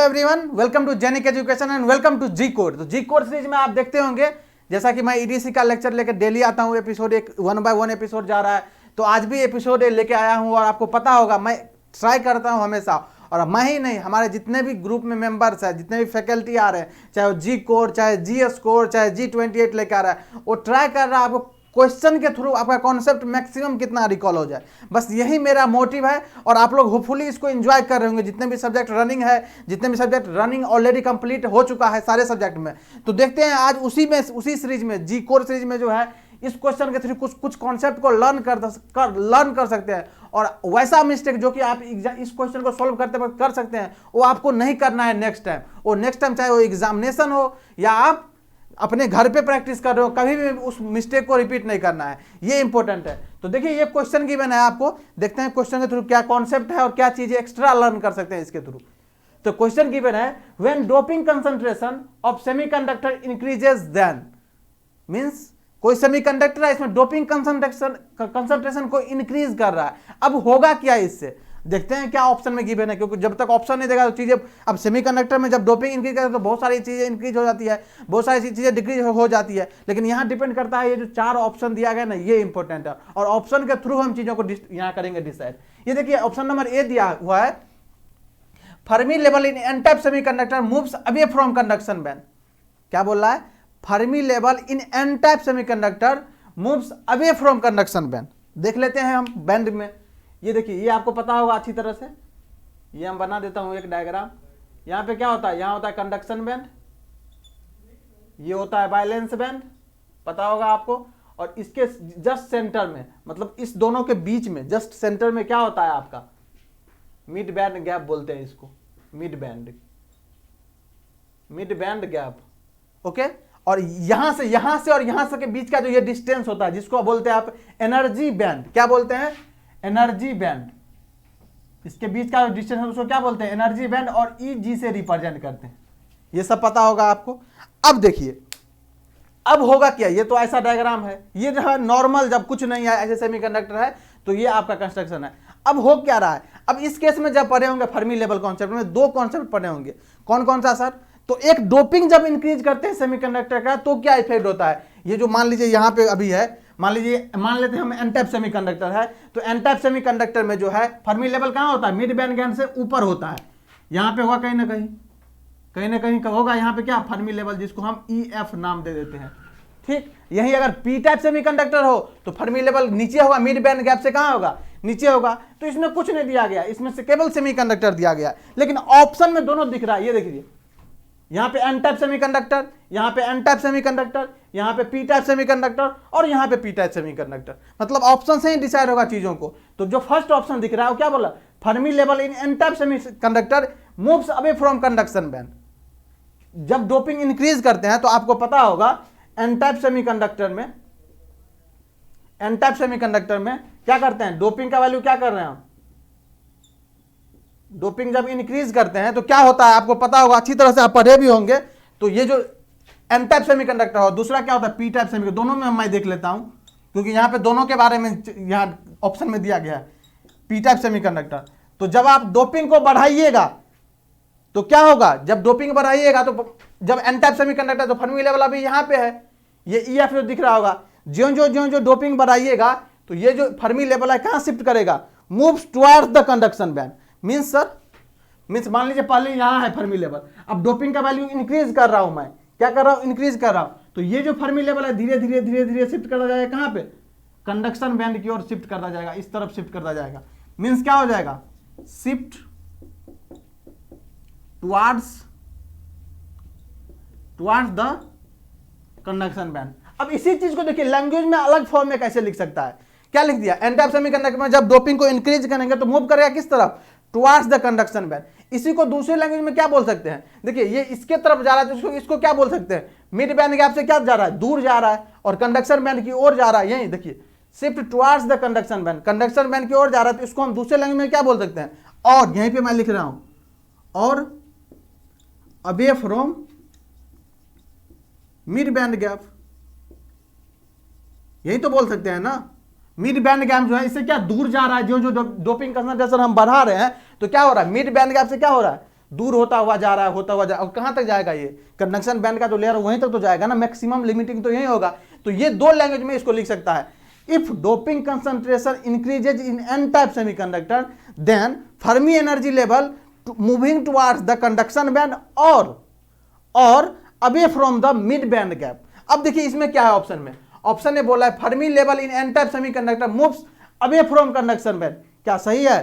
Hello everyone, welcome to Genic education and welcome to G code. तो G code series में आप देखते होंगे जैसा कि मैं ईडीसी का लेक्चर लेकर डेली आता हूँ, एपिसोड एक 1 बाय 1 एपिसोड जा रहा है। तो आज भी एपिसोड लेके आया हूँ और आपको पता होगा मैं ट्राई करता हूँ हमेशा, और मैं ही नहीं, हमारे जितने भी ग्रुप में मेंबर्स हैं, जितने भी फैकल्टी आ रहे हैं, चाहे वो जी कोड, चाहे जीएस कोड, चाहे G28 लेकर आ रहा है, वो ट्राई कर रहा है आपको क्वेश्चन के थ्रू आपका कॉन्सेप्ट मैक्सिमम कितना रिकॉल हो जाए। बस यही मेरा मोटिव है और आप लोग होपफुली इसको एंजॉय कर रहे होंगे। जितने भी सब्जेक्ट रनिंग है, जितने भी सब्जेक्ट रनिंग ऑलरेडी कंप्लीट हो चुका है सारे सब्जेक्ट में, तो देखते हैं आज उसी सीरीज में, जी कोर सीरीज में जो है, इस क्वेश्चन के थ्रू कुछ कॉन्सेप्ट को लर्न कर सकते हैं। और वैसा मिस्टेक जो कि आप इस क्वेश्चन को सॉल्व करते वक्त कर सकते हैं, वो आपको नहीं करना है नेक्स्ट टाइम। वो नेक्स्ट टाइम चाहे वो एग्जामिनेशन हो या आप अपने घर पे प्रैक्टिस कर रहे हो, कभी भी उस मिस्टेक को रिपीट नहीं करना है, ये इंपॉर्टेंट है। तो देखिए ये क्वेश्चन गिवन है आपको, देखते हैं क्वेश्चन के थ्रू क्या कॉन्सेप्ट है और क्या चीजें एक्स्ट्रा लर्न कर सकते हैं इसके थ्रू। तो क्वेश्चन गिवन है, when doping concentration of semiconductor increases then, means कोई सेमीकंडक्टर है, इसमें डोपिंग कंसंट्रेशन को इंक्रीज कर रहा है, अब होगा क्या इससे, देखते हैं क्या ऑप्शन में गिवन है। क्योंकि जब तक ऑप्शन नहीं देगा तो चीजें, अब सेमीकंडक्टर में जब डोपिंग इंक्रीज करता है तो बहुत सारी चीजें इंक्रीज हो जाती है, बहुत सारी चीजें डिक्रीज हो जाती है, लेकिन यहाँ डिपेंड करता है ये जो 4 ऑप्शन दिया गया ना, ये इंपॉर्टेंट है और ऑप्शन के थ्रू हम चीजों को यहाँ करेंगे डिसाइड। ये देखिए ऑप्शन नंबर ए दिया हुआ है, Fermi level in N type semiconductor moves away from conduction band. क्या बोल रहा है? Fermi level in N type semiconductor moves away from conduction band. देख लेते हैं हम बैंड में, ये देखिए, ये आपको पता होगा अच्छी तरह से, ये हम बना देता हूं एक डायग्राम। यहां पे क्या होता है, यहां होता है कंडक्शन बैंड, ये होता है वैलेंस बैंड, पता होगा आपको, और इसके जस्ट सेंटर में, मतलब इस दोनों के बीच में जस्ट सेंटर में क्या होता है आपका मिड बैंड गैप बोलते हैं इसको, मिड बैंड गैप, ओके। और यहां से और यहां से के बीच का जो ये डिस्टेंस होता है, जिसको बोलते हैं आप एनर्जी बैंड, क्या बोलते हैं? Energy band. इसके बीच का डिस्टेंस है उसको क्या बोलते हैं? एनर्जी बैंड, और EG से रिप्रेजेंट करते हैं, ये सब पता होगा आपको। अब देखिए अब होगा क्या, ये तो ऐसा डायग्राम है, ये जो है नॉर्मल, जब कुछ नहीं है ऐसे सेमीकंडक्टर है तो ये आपका कंस्ट्रक्शन है। अब हो क्या रहा है, अब इस केस में जब पढ़े होंगे फर्मी लेवल कॉन्सेप्ट में, 2 कॉन्सेप्ट पढ़े होंगे। कौन कौन सा सर? तो एक, डोपिंग जब इंक्रीज करते हैं सेमीकंडक्टर का तो क्या इफेक्ट होता है, ये जो मान लीजिए यहाँ पे अभी है, मान लेते हैं हम एन टाइप सेमीकंडक्टर है, तो एन टाइप सेमीकंडक्टर में जो है फर्मी लेवल कहाँ होता है? मिड बैंड गैप से ऊपर होता है, यहाँ पे होगा कहीं ना कहीं होगा यहाँ पे क्या, फर्मी लेवल, जिसको हम EF नाम दे देते हैं, ठीक। यही अगर पी टाइप सेमीकंडक्टर हो तो फर्मी लेवल नीचे होगा, मिड बैंड गैप से कहाँ होगा? नीचे होगा। तो इसमें कुछ नहीं दिया गया, इसमें से केवल सेमीकंडक्टर दिया गया, लेकिन ऑप्शन में दोनों दिख रहा है। ये देखिए, यहाँ पे एन टाइप सेमीकंडक्टर, यहाँ पे एन टाइप सेमीकंडक्टर, यहाँ पे पी टाइप सेमीकंडक्टर और यहाँ पे पी टाइप सेमीकंडक्टर, मतलब ऑप्शन से ही डिसाइड होगा चीजों को। तो जो फर्स्ट ऑप्शन दिख रहा है वो क्या बोला? Fermi level in N type semiconductor moves away from conduction band. जब डोपिंग इंक्रीज करते हैं तो आपको पता होगा एन टाइप सेमीकंडक्टर में क्या करते हैं, डोपिंग का वैल्यू क्या कर रहे हैं हम, डोपिंग जब इंक्रीज करते हैं तो क्या होता है आपको पता होगा, अच्छी तरह से आप पढ़े भी होंगे। तो ये जो एन टाइप सेमीकंडक्टर हो, दूसरा क्या होता है पी टाइप सेमीकंडक्टर, दोनों में मैं देख लेता हूं क्योंकि यहां पे दोनों के बारे में यहां ऑप्शन में दिया गया है, पी टाइप सेमीकंडक्टर। तो जब आप डोपिंग को बढ़ाइएगा तो क्या होगा, जब डोपिंग बढ़ाइएगा तो जब एन टाइप सेमीकंडक्टर, तो फर्मी लेवल अभी यहां पे है, ये EF जो दिख रहा होगा, ज्यो डोपिंग बढ़ाइएगा तो ये जो फर्मी लेवल है कहां शिफ्ट करेगा? Moves towards the conduction band. Means मान लीजिए पहले यहां है फर्मी लेवल, अब डोपिंग का वैल्यू इंक्रीज कर रहा हूं, मैं क्या कर रहा हूं? इंक्रीज कर रहा हूं, तो ये जो फर्मी लेवल है धीरे धीरे शिफ्ट करता जाएगा, कहां पे? कंडक्शन बैंड की ओर शिफ्ट करता जाएगा, इस तरफ शिफ्ट करता जाएगा। मींस क्या हो जाएगा? Shift towards the conduction band. अब इसी चीज को देखिए लैंग्वेज में अलग फॉर्म में कैसे लिख सकता है, क्या लिख दिया? एन टाइप सेमीकंडक्टर में जब डोपिंग को इंक्रीज करेंगे तो मूव करेगा किस तरफ? Towards the conduction band. इसी को दूसरी लैंग्वेज में क्या बोल सकते हैं? देखिए ये इसके तरफ जा रहा है तो इसको क्या बोल सकते हैं? मिड बैंड गैप से क्या जा रहा है? दूर जा रहा है, और कंडक्शन बैंड की ओर जा रहा है, यही देखिए shift towards the conduction band, conduction band की ओर जा रहा है, तो इसको हम दूसरे लैंग्वेज में क्या बोल सकते हैं? और यहीं पे मैं लिख रहा हूं, और away from mid band gap, यही तो बोल सकते हैं ना। मिड बैंड गैप जो है इससे क्या दूर जा रहा है, जो डोपिंग कंसंट्रेशन हम बढ़ा रहे हैं तो क्या हो रहा है? मिड बैंड गैप से क्या हो रहा है? दूर होता हुआ जा रहा है, होता हुआ जा, और कहां तक जाएगा ये कंडक्शन बैंड का जो लेयर वहीं तक तो जाएगा ना, मैक्सिमम लिमिटिंग तो यही होगा। तो ये दो लैंग्वेज में इसको लिख सकता है, if doping concentration increases in N type semiconductor then Fermi energy level moving towards the conduction band और away from the mid band gap. अब देखिए इसमें क्या है ऑप्शन में, ऑप्शन ने बोला है Fermi level in N type semiconductor moves away from conduction band, क्या सही है?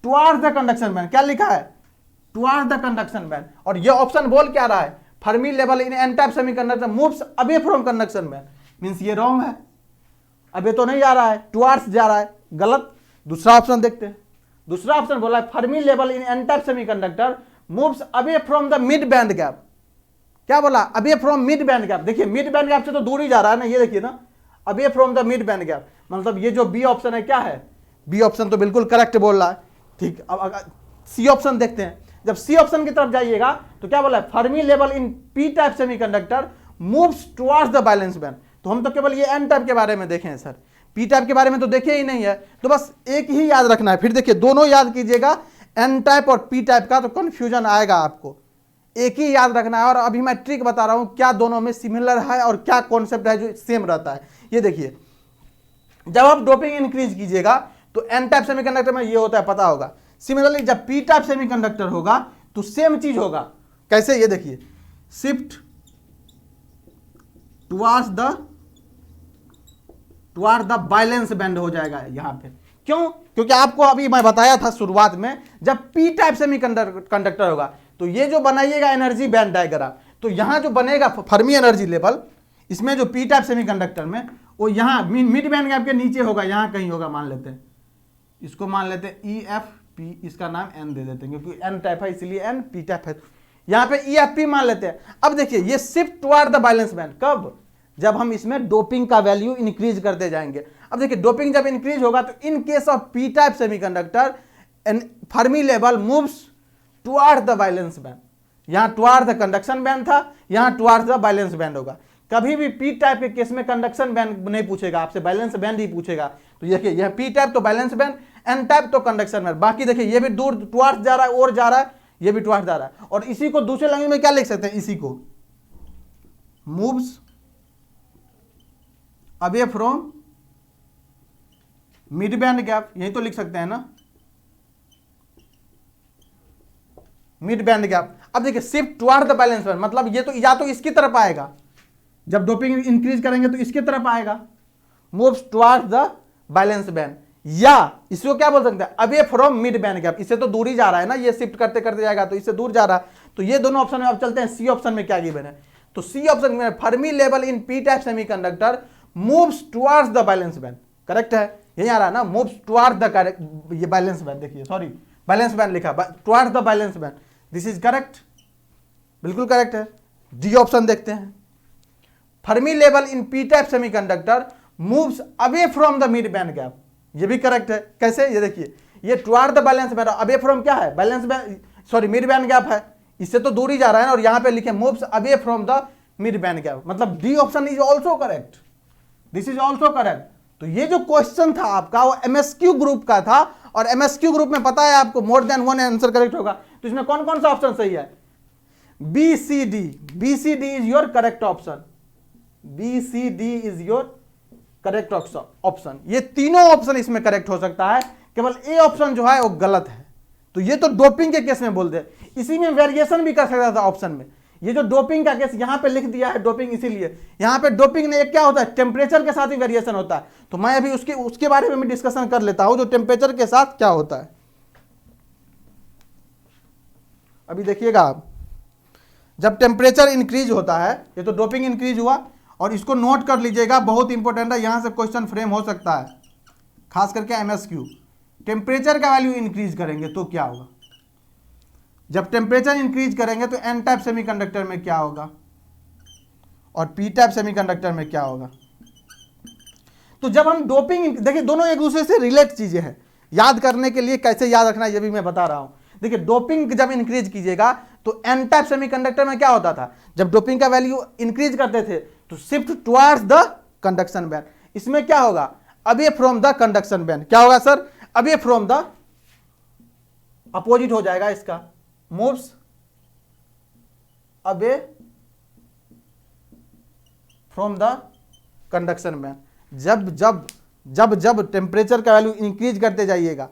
टुवर्ड्स द कंडक्शन बैंड, क्या लिखा है? Towards the conduction band. और ये ऑप्शन बोल क्या रहा है? Fermi level in N type semiconductor moves away from conduction band, means ये रॉन्ग है, अबे तो नहीं जा रहा है, टुवर्ड्स जा रहा है, गलत। दूसरा ऑप्शन देखते हैं, दूसरा ऑप्शन बोला है Fermi level in N type semiconductor moves away from the mid band gap, क्या बोला? Away from mid band gap. देखिए मिड बैंड गैप से तो दूर ही जा रहा है ना, ये देखिए ना, away from the mid band gap, मतलब ये जो बी ऑप्शन है क्या है? बी ऑप्शन तो बिल्कुल करेक्ट बोल रहा है। ठीक, अब सी ऑप्शन देखते हैं। जब सी ऑप्शन की तरफ जाइएगा तो क्या बोला है? Fermi level in P type semiconductor moves towards the balance band. तो हम तो केवल ये एन टाइप के बारे में देखे हैं सर, पी टाइप के बारे में तो देखे ही नहीं है, तो बस एक ही याद रखना है। फिर देखिए दोनों याद कीजिएगा, एन टाइप और पी टाइप का, तो कंफ्यूजन आएगा आपको। एक ही याद रखना है, और अभी मैं ट्रिक बता रहा हूं क्या दोनों में सिमिलर है और क्या कॉन्सेप्ट है जो सेम रहता है। ये देखिए, जब आप डोपिंग इंक्रीज कीजिएगा तो एन टाइप सेमीकंडक्टर में ये होता है, पता होगा। सिमिलरली जब पी टाइप सेमीकंडक्टर होगा तो सेम चीज होगा। कैसे? ये देखिए, shift towards the balance band हो जाएगा यहां पे। क्यों? क्योंकि आपको अभी मैं बताया था शुरुआत में, जब पी टाइप सेमीकंडक्टर होगा तो ये जो बनाइएगा एनर्जी बैंड डायग्राम, तो यहां जो बनेगा फर्मी एनर्जी लेवल, इसमें जो पी टाइप सेमीकंडक्टर में, वो यहां मिड बैंड गैप के नीचे होगा, यहां कहीं होगा। मान लेते हैं इसको, मान लेते हैं ई एफ पी, इसका नाम एन दे देते हैं क्योंकि एन टाइप है इसलिए एन, पी टाइप है यहां पे ई एफ पी मान लेते हैं। अब देखिए ये shift toward the balance band कब? जब हम इसमें डोपिंग का वैल्यू इंक्रीज करते जाएंगे। अब देखिए डोपिंग जब इंक्रीज होगा तो in case of P type semiconductor Fermi level moves toward the balance band. यहां टुवर्ड द कंडक्शन बैंड था, यहां टुवर्ड द बैलेंस बैंड होगा। कभी भी पी टाइप के केस में कंडक्शन बैंड नहीं पूछेगा आपसे, बैलेंस बैंड ही पूछेगा। तो देखिए यह पी टाइप तो बैलेंस बैंड, एन टाइप तो कंडक्शन बैंड। बाकी देखिए ये भी दूर टुवर्ड्स जा रहा है और जा रहा है, ये भी टुवर्ड्स जा रहा है। और इसी को दूसरे लैंग्वेज में क्या लिख सकते हैं? इसी को moves away from mid band gap, यही तो लिख सकते हैं ना, मिड बैंड गैप। अब देखिए shift toward the balance band, मतलब ये तो या तो इसकी तरफ आएगा, जब डोपिंग इंक्रीज करेंगे तो इसकी तरफ आएगा, moves towards the balance band, या इसको क्या बोल सकते हैं? Away from mid band gap. इससे तो दूर ही जा रहा है ना, ये शिफ्ट करते करते जाएगा तो इससे दूर जा रहा है। तो ये दोनों ऑप्शन में अब चलते हैं सी ऑप्शन में क्या गिवन है। तो सी ऑप्शन में Fermi level in P type semiconductor moves towards the balance band, correct है, यही आ रहा है ना, मूव्स टुवर्ड्स द, ये बैलेंस बैंड देखिए, सॉरी बैलेंस बैंड लिखा, towards the balance band, this is correct, बिल्कुल करेक्ट है। डी ऑप्शन देखते हैं, Fermi level in P type semiconductor moves away from the mid band gap, ये भी correct है। कैसे? ये देखिए, ये toward the balance band, away from क्या है? Balance band, sorry mid band gap है, इससे तो दूर ही जा रहा है ना, और यहां पे लिखे moves away from the mid band gap, मतलब D option is also correct, this is also correct. तो ये जो क्वेश्चन था आपका वो एमएसक्यू ग्रुप का था, और एमएसक्यू ग्रुप में पता है आपको more than one answer correct होगा। तो इसमें कौन कौन सा ऑप्शन सही है? B C D, B C D is your correct option, B C D is your correct option. ये तीनों ऑप्शन इसमें करेक्ट हो सकता है, केवल ए ऑप्शन जो है वो गलत है। तो ये तो डोपिंग के केस में बोल दे, इसी में वेरिएशन भी कर सकता था ऑप्शन में। ये जो डोपिंग का केस यहां पे लिख दिया है डोपिंग, इसीलिए यहां पे डोपिंग ने क्या होता है? टेम्परेचर के साथ ही वेरिएशन होता है। तो मैं अभी उसके बारे में डिस्कशन कर लेता हूं, जो टेम्परेचर के साथ क्या होता है। अभी देखिएगा आप, जब टेम्परेचर इंक्रीज होता है, ये तो डोपिंग इंक्रीज हुआ, और इसको नोट कर लीजिएगा, बहुत इंपॉर्टेंट है, यहां से क्वेश्चन फ्रेम हो सकता है, खास करके एमएसक्यू। टेम्परेचर का वैल्यू इंक्रीज करेंगे तो क्या होगा? जब टेम्परेचर इंक्रीज करेंगे तो एन टाइप सेमीकंडक्टर में क्या होगा और पी टाइप सेमीकंडक्टर में क्या होगा? तो जब हम डोपिंग, देखिए दोनों एक दूसरे से रिलेट चीजें हैं, याद करने के लिए कैसे याद रखना है ये भी मैं बता रहा हूं। देखिए डोपिंग जब इंक्रीज कीजिएगा तो एन टाइप सेमीकंडक्टर में क्या होता था? जब डोपिंग का वैल्यू इंक्रीज करते थे तो shift towards the conduction band, इसमें क्या होगा? Away from the conduction band. क्या होगा sir? Away from the, opposite हो जाएगा इसका, moves away from the conduction band. जब टेम्परेचर का वैल्यू इंक्रीज करते जाइएगा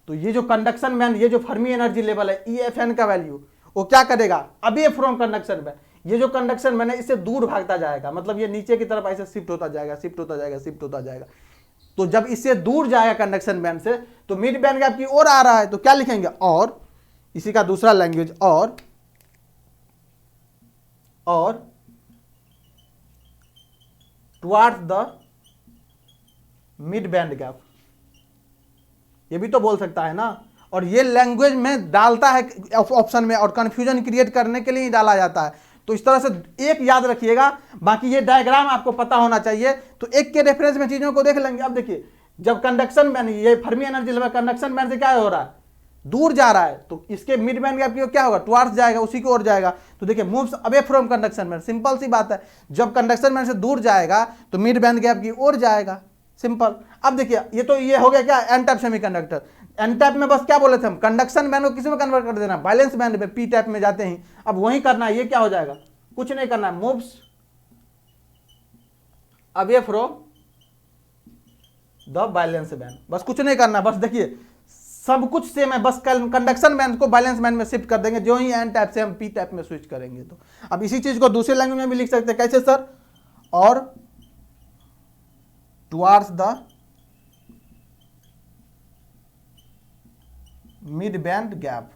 तो ये जो कंडक्शन बैंड, ये जो फर्मी एनर्जी लेवल है EFN का वैल्यू, वो क्या करेगा, अवे फ्रॉम कंडक्शन बैंड। ये जो कंडक्शन बैंड है इससे दूर भागता जाएगा, मतलब ये नीचे की तरफ ऐसे शिफ्ट होता जाएगा, शिफ्ट होता जाएगा, शिफ्ट होता जाएगा। तो जब इससे दूर जाएगा कंडक्शन बैंड से, तो मिड बैंड गैप की ओर आ रहा है, तो क्या लिखेंगे, और इसी का दूसरा लैंग्वेज, और towards the mid band gap. ये भी तो बोल सकता है ना। और ये लैंग्वेज में डालता है ऑप्शन में, और कंफ्यूजन क्रिएट करने के लिए ही डाला जाता है। तो इस तरह से एक याद रखिएगा, बाकी ये डायग्राम आपको पता होना चाहिए। तो एक के रेफरेंस में चीजों को देख लेंगे। अब देखिए, जब कंडक्शन बैंड, ये Fermi energy level conduction band से क्या हो रहा है, दूर जा रहा है, तो इसके मिड बैंड गैप की क्या होगा, टुवार्ड्स जाएगा, उसी की ओर जाएगा। तो देखिए, moves away from conduction band, simple सी बात है। जब कंडक्शन बैंड से दूर जाएगा तो मिड बैंड गैप की ओर जाएगा, सिंपल। अब देखिए, ये हो गया क्या, n type semiconductor. N type में बस क्या बोले थे हम, कंडक्शन बैंड को किस में कन्वर्ट कर देना, बैलेंस बैंड में, पी टाइप में जाते ही अब वही करना है। ये क्या हो जाएगा, कुछ नहीं करना है, moves away from the balance band, बस कुछ नहीं करना। बस देखिए, सब कुछ सेम है, बस कंडक्शन बैंड को बैलेंस बैंड में शिफ्ट कर देंगे, जो ही एन टाइप से हम पी टाइप में स्विच करेंगे। तो अब इसी चीज को दूसरे लैंग्वेज में भी लिख सकते हैं, कैसे सर, और towards the mid band gap,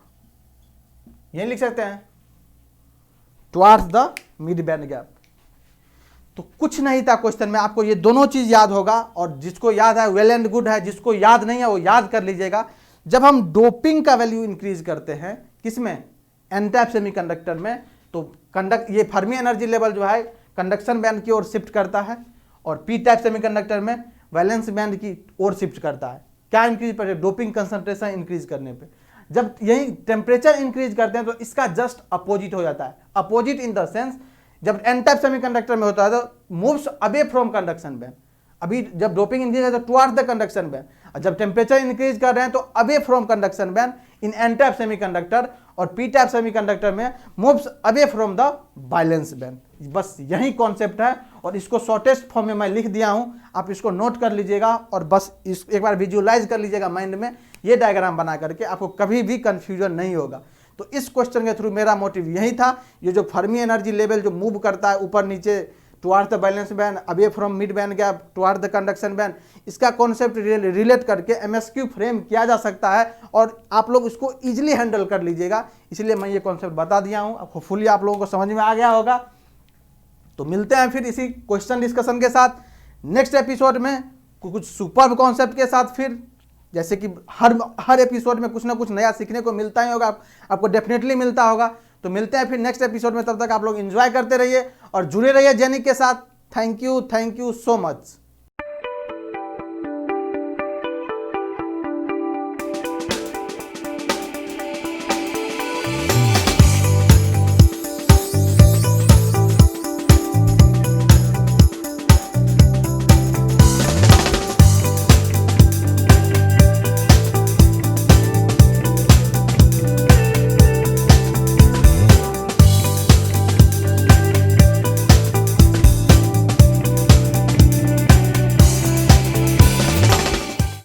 ये लिख सकते हैं, towards the mid band gap. तो कुछ नहीं था क्वेश्चन में, आपको ये दोनों चीज याद होगा, और जिसको याद है वेल एंड गुड है, जिसको याद नहीं है वो याद कर लीजिएगा। जब हम डोपिंग का वैल्यू इंक्रीज करते हैं, किसमें, एन टाइप सेमीकंडक्टर में, तो ये फर्मी एनर्जी लेवल जो है कंडक्शन बैंड की ओर शिफ्ट करता है, और पी टाइप सेमीकंडक्टर में वैलेंस बैंड की ओर शिफ्ट करता है। क्या इंक्रीज पर, डोपिंग कंसंट्रेशन इंक्रीज करने पे। जब यही टेम्परेचर इंक्रीज करते हैं तो इसका जस्ट अपोजिट हो जाता है। अपोजिट इन द सेंस, जब एन टाइप सेमीकंडक्टर में होता है तो moves away from conduction band. अभी जब डोपिंग इंक्रीज है तो टुवार्ड्स द कंडक्शन बैंड, और जब टेम्परेचर इंक्रीज कर रहे हैं तो away from conduction band in N type semiconductor, और पी टाइप सेमीकंडक्टर में moves away from the balance band. बस यही कॉन्सेप्ट है, और इसको शॉर्टेस्ट फॉर्म में मैं लिख दिया हूं, आप इसको नोट कर लीजिएगा, और बस इस एक बार विजुअलाइज कर लीजिएगा माइंड में, ये डायग्राम बना करके आपको कभी भी कंफ्यूजन नहीं होगा। तो इस क्वेश्चन के थ्रू मेरा मोटिव यही था, ये जो फर्मी एनर्जी लेवल जो मूव करता है ऊपर नीचे towards the balance band, away from mid band gap, towards the conduction band, इसका कॉन्सेप्ट रिलेट करके MSQ फ्रेम किया जा सकता है, और आप लोग इसको इजीली हैंडल कर लीजिएगा। इसलिए मैं ये कॉन्सेप्ट बता दिया हूँ, होपफुली आप लोगों को समझ में आ गया होगा। तो मिलते हैं फिर इसी क्वेश्चन डिस्कशन के साथ नेक्स्ट एपिसोड में, कुछ सुपर कॉन्सेप्ट के साथ। फिर जैसे कि हर एपिसोड में कुछ ना कुछ नया सीखने को मिलता ही होगा, आपको डेफिनेटली मिलता होगा। तो मिलते हैं फिर नेक्स्ट एपिसोड में, तब तक आप लोग एंजॉय करते रहिए और जुड़े रहिए जेनिक के साथ। Thank you so much.